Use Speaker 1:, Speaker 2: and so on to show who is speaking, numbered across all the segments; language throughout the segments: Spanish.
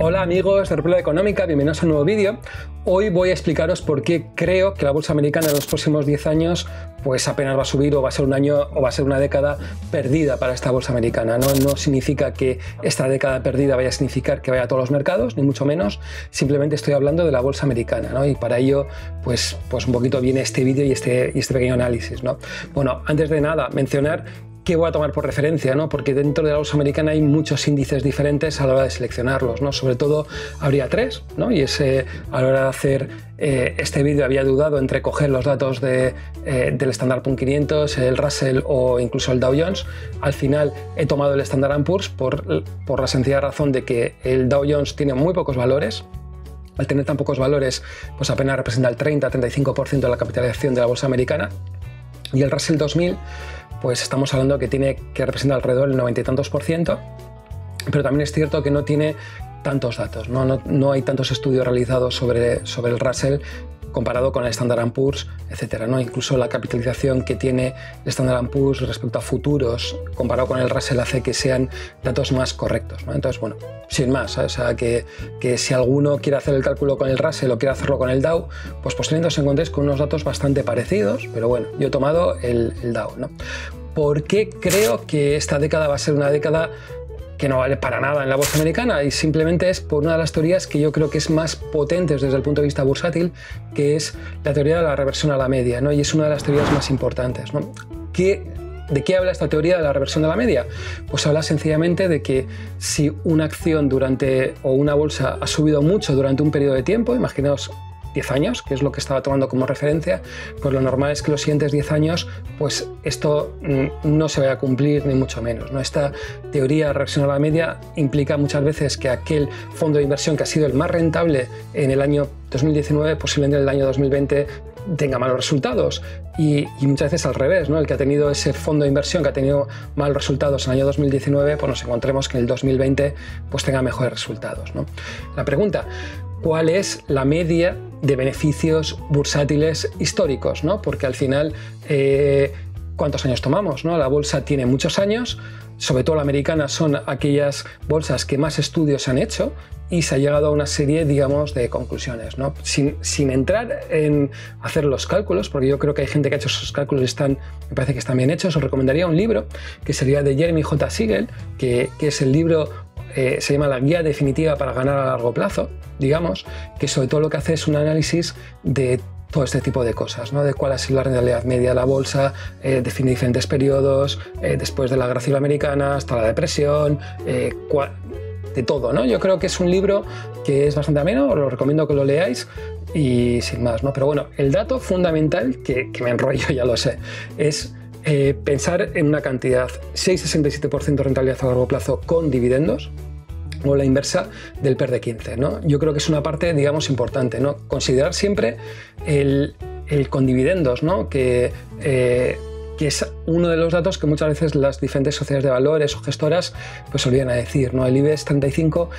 Speaker 1: Hola amigos de República Económica, bienvenidos a un nuevo vídeo. Hoy voy a explicaros por qué creo que la bolsa americana en los próximos 10 años pues apenas va a subir, o va a ser un año o va a ser una década perdida para esta bolsa americana. No significa que esta década perdida vaya a significar que vaya a todos los mercados, ni mucho menos. Simplemente estoy hablando de la bolsa americana, ¿no? Y para ello pues un poquito viene este vídeo y este pequeño análisis, ¿no? Bueno, antes de nada mencionar ¿qué voy a tomar por referencia? ¿no? Porque dentro de la bolsa americana hay muchos índices diferentes a la hora de seleccionarlos, ¿no? Sobre todo habría tres, ¿no? Y a la hora de hacer este vídeo había dudado entre coger los datos del Standard & 500, el Russell o incluso el Dow Jones. Al final he tomado el Standard & Poor's por la sencilla razón de que el Dow Jones tiene muy pocos valores. Al tener tan pocos valores, pues apenas representa el 30-35% de la capitalización de la bolsa americana. Y el Russell 2000, pues estamos hablando que representa alrededor del 90 y tantos %, pero también es cierto que no tiene tantos datos, no hay tantos estudios realizados sobre el Russell comparado con el Standard & Poor's, etcétera, ¿no? Incluso la capitalización que tiene el Standard & Poor's respecto a futuros comparado con el Russell hace que sean datos más correctos, ¿no? Entonces, bueno, sin más, ¿sabes? O sea, que si alguno quiere hacer el cálculo con el Russell o quiere hacerlo con el Dow, pues posiblemente os encontréis con unos datos bastante parecidos, pero bueno, yo he tomado el Dow, ¿no? ¿Por qué creo que esta década va a ser una década que no vale para nada en la bolsa americana? Y simplemente es por una de las teorías que yo creo que es más potentes desde el punto de vista bursátil, que es la teoría de la reversión a la media, ¿no? Y es una de las teorías más importantes, ¿no? ¿De qué habla esta teoría de la reversión de la media? Pues habla sencillamente de que si una acción o una bolsa ha subido mucho durante un periodo de tiempo, imaginaos 10 años, que es lo que estaba tomando como referencia, pues lo normal es que los siguientes 10 años pues esto no se vaya a cumplir ni mucho menos, ¿no? Esta teoría de reversión a la media implica muchas veces que aquel fondo de inversión que ha sido el más rentable en el año 2019, posiblemente en el año 2020 tenga malos resultados, y muchas veces al revés, ¿no? El que ha tenido ese fondo de inversión que ha tenido malos resultados en el año 2019, pues nos encontremos que en el 2020 pues tenga mejores resultados, ¿no? La pregunta: ¿cuál es la media de beneficios bursátiles históricos, ¿no? Porque al final, ¿cuántos años tomamos, ¿no? La bolsa tiene muchos años, sobre todo la americana son aquellas bolsas que más estudios han hecho, y se ha llegado a una serie, digamos, de conclusiones, ¿no? Sin entrar en hacer los cálculos, porque yo creo que hay gente que ha hecho esos cálculos y me parece que están bien hechos. Os recomendaría un libro que sería de Jeremy J. Siegel, que es el libro, se llama La Guía Definitiva para Ganar a Largo Plazo, digamos, que sobre todo lo que hace es un análisis de todo este tipo de cosas, ¿no? De cuál ha sido la rentabilidad media de la bolsa, define diferentes periodos, después de la Guerra Civil Americana hasta la depresión, de todo, ¿no? Yo creo que es un libro que es bastante ameno, os lo recomiendo que lo leáis y sin más, ¿no? Pero bueno, el dato fundamental, que me enrollo, ya lo sé, es pensar en una cantidad: 6,67% de rentabilidad a largo plazo con dividendos, o la inversa del PER de 15, ¿no? Yo creo que es una parte, digamos, importante, ¿no? Considerar siempre el con dividendos, ¿no? Que es uno de los datos que muchas veces las diferentes sociedades de valores o gestoras pues olvidan a decir, ¿no? El IBEX 35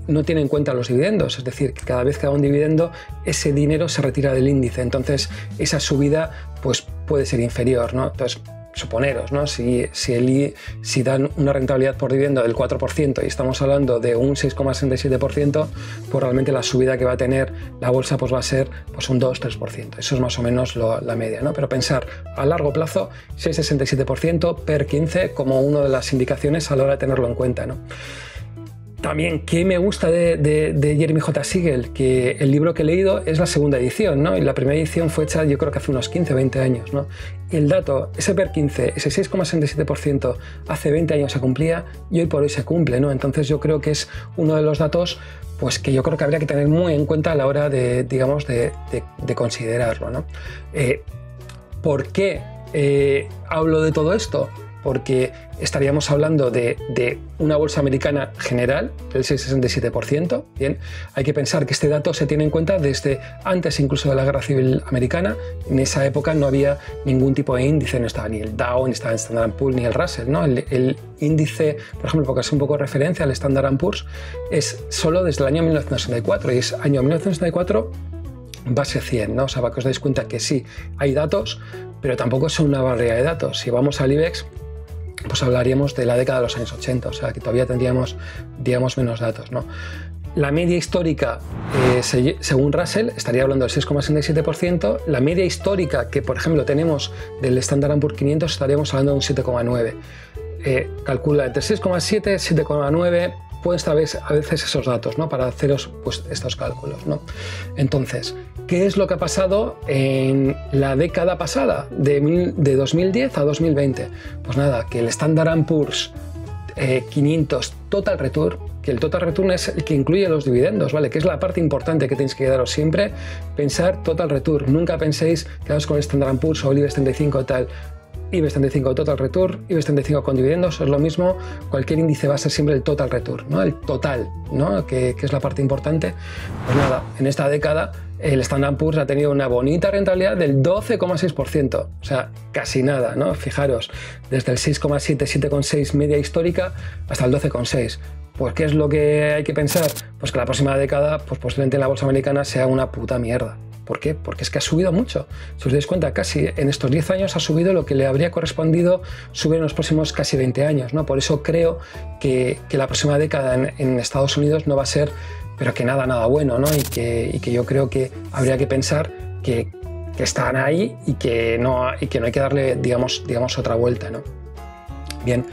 Speaker 1: no tiene en cuenta los dividendos, es decir, que cada vez que da un dividendo ese dinero se retira del índice, entonces esa subida pues puede ser inferior, ¿no? Entonces, suponeros, ¿no? Si dan una rentabilidad por dividendo del 4% y estamos hablando de un 6,67%, pues realmente la subida que va a tener la bolsa pues va a ser pues un 2-3%. Eso es más o menos la media, ¿no? Pero pensar a largo plazo, 6,67%, PER 15 como una de las indicaciones a la hora de tenerlo en cuenta, ¿no? También, ¿qué me gusta de Jeremy J. Siegel? Que el libro que he leído es la segunda edición, ¿no? Y la primera edición fue hecha, yo creo que hace unos 15 o 20 años, ¿no? Y el dato, ese PER 15, ese 6,67% hace 20 años se cumplía y hoy por hoy se cumple, ¿no? Entonces yo creo que es uno de los datos pues que yo creo que habría que tener muy en cuenta a la hora de, digamos, de considerarlo, ¿no? ¿Por qué hablo de todo esto? Porque estaríamos hablando de una bolsa americana general del 6,67%. Bien, hay que pensar que este dato se tiene en cuenta desde antes incluso de la Guerra Civil Americana. En esa época no había ningún tipo de índice, no estaba ni el Dow, ni estaba el Standard & Poor's, ni el Russell, ¿no? El índice, por ejemplo, porque es un poco referencia al Standard & Poor's, es solo desde el año 1964, y es año 1964 base 100, ¿no? O sea, para que os dais cuenta que sí, hay datos, pero tampoco son una barrera de datos. Si vamos al IBEX, pues hablaríamos de la década de los años 80, o sea que todavía tendríamos, digamos, menos datos, ¿no? La media histórica, según Russell, estaría hablando del 6,67%. La media histórica que, por ejemplo, tenemos del Standard & Poor's 500 estaríamos hablando de un 7,9%. Calcula entre 6,7 y 7,9%. Pueden estar a veces esos datos, ¿no? Para haceros pues, estos cálculos, ¿no? Entonces, ¿qué es lo que ha pasado en la década pasada, de 2010 a 2020? Pues nada, que el Standard & Poor's 500 Total Return, que el Total Return es el que incluye los dividendos, ¿vale? Que es la parte importante que tenéis que quedaros siempre, pensar Total Return. Nunca penséis quedaos con el Standard & Poor's o el IBEX 35 tal. IBEX 35 Total Return, IBEX 35 con dividendos, es lo mismo, cualquier índice va a ser siempre el Total Return, ¿no? El total, ¿no? Que es la parte importante. Pues nada, en esta década el Standard & Poor's ha tenido una bonita rentabilidad del 12,6%, o sea, casi nada, ¿no? Fijaros, desde el 6,7, 7,6 media histórica hasta el 12,6. Pues ¿qué es lo que hay que pensar? Pues que la próxima década, pues posiblemente en la bolsa americana sea una puta mierda. ¿Por qué? Porque es que ha subido mucho. Si os dais cuenta, casi en estos 10 años ha subido lo que le habría correspondido subir en los próximos casi 20 años, ¿no? Por eso creo que la próxima década en Estados Unidos no va a ser, pero que nada bueno, ¿no? Y que yo creo que habría que pensar que están ahí y que no hay que darle, digamos otra vuelta, ¿no? Bien.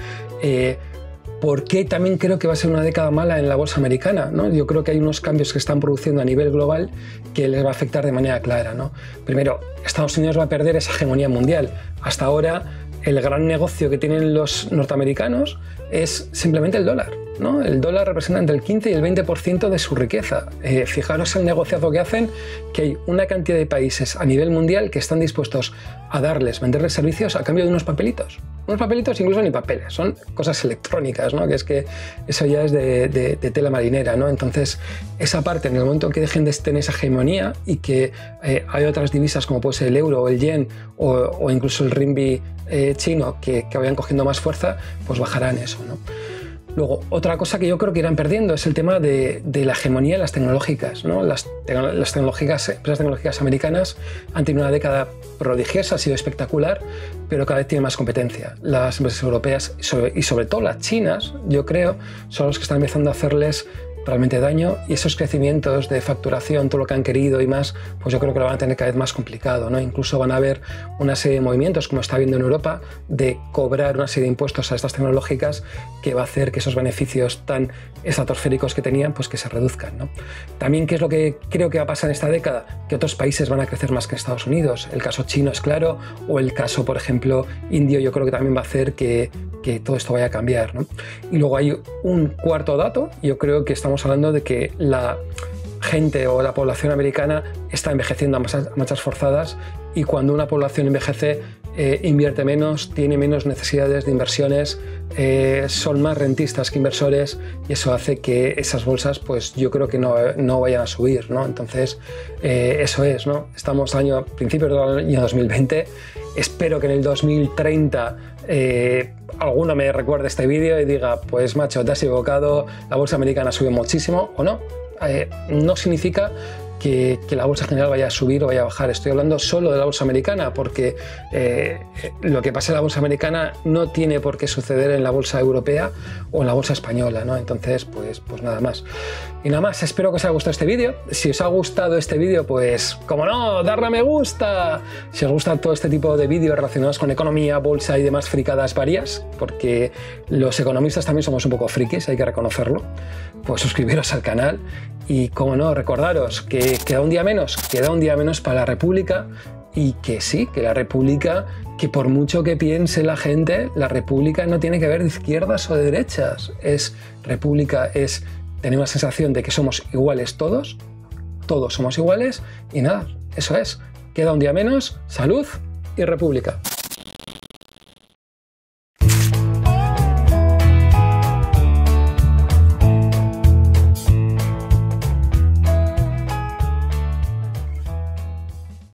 Speaker 1: ¿Por qué también creo que va a ser una década mala en la bolsa americana, ¿no? Yo creo que hay unos cambios que están produciendo a nivel global que les va a afectar de manera clara, ¿no? Primero, Estados Unidos va a perder esa hegemonía mundial. Hasta ahora, el gran negocio que tienen los norteamericanos es simplemente el dólar, ¿no? El dólar representa entre el 15 y el 20% de su riqueza. Fijaros el negociazo que hacen, que hay una cantidad de países a nivel mundial que están dispuestos a venderles servicios a cambio de unos papelitos. Unos papelitos incluso ni papeles, son cosas electrónicas, ¿no? Que es que eso ya es de tela marinera, ¿no? Entonces, esa parte, en el momento en que dejen de tener esa hegemonía y que hay otras divisas como puede ser el euro o el yen o incluso el renminbi chino que vayan cogiendo más fuerza, pues bajarán eso, ¿no? Luego, otra cosa que yo creo que irán perdiendo es el tema de la hegemonía de las tecnológicas, ¿no? Las empresas tecnológicas americanas han tenido una década prodigiosa, ha sido espectacular, pero cada vez tienen más competencia. Las empresas europeas y sobre todo las chinas, yo creo, son los que están empezando a hacerles realmente daño, y esos crecimientos de facturación, todo lo que han querido y más, pues yo creo que lo van a tener cada vez más complicado, ¿no? Incluso van a haber una serie de movimientos, como está habiendo en Europa, de cobrar una serie de impuestos a estas tecnológicas que va a hacer que esos beneficios tan estratosféricos que tenían, pues que se reduzcan, ¿no? También, ¿qué es lo que creo que va a pasar en esta década? Que otros países van a crecer más que Estados Unidos. El caso chino es claro, o el caso, por ejemplo, indio, yo creo que también va a hacer que todo esto vaya a cambiar, ¿no? Y luego hay un cuarto dato, yo creo que estamos hablando de que la gente o la población americana está envejeciendo a marchas forzadas, y cuando una población envejece invierte menos, tiene menos necesidades de inversiones, son más rentistas que inversores, y eso hace que esas bolsas, pues yo creo que no vayan a subir, ¿no? Entonces, eso es, ¿no? Estamos principios del año 2020, espero que en el 2030 alguno me recuerde este vídeo y diga, pues macho, te has equivocado, la bolsa americana sube muchísimo, o no. No significa que la bolsa general vaya a subir o vaya a bajar. Estoy hablando solo de la bolsa americana, porque lo que pasa en la bolsa americana no tiene por qué suceder en la bolsa europea o en la bolsa española, ¿no? Entonces, pues nada más. Y nada más, espero que os haya gustado este vídeo. Si os ha gustado este vídeo, pues, como no, darle a me gusta. Si os gusta todo este tipo de vídeos relacionados con economía, bolsa y demás fricadas varias, porque los economistas también somos un poco frikis, hay que reconocerlo, pues suscribiros al canal. Y como no, recordaros que queda un día menos para la República, y que sí, que la República, que por mucho que piense la gente, la República no tiene que ver de izquierdas o de derechas. República es tener una sensación de que somos iguales todos somos iguales, y nada, eso es. Queda un día menos, salud y República.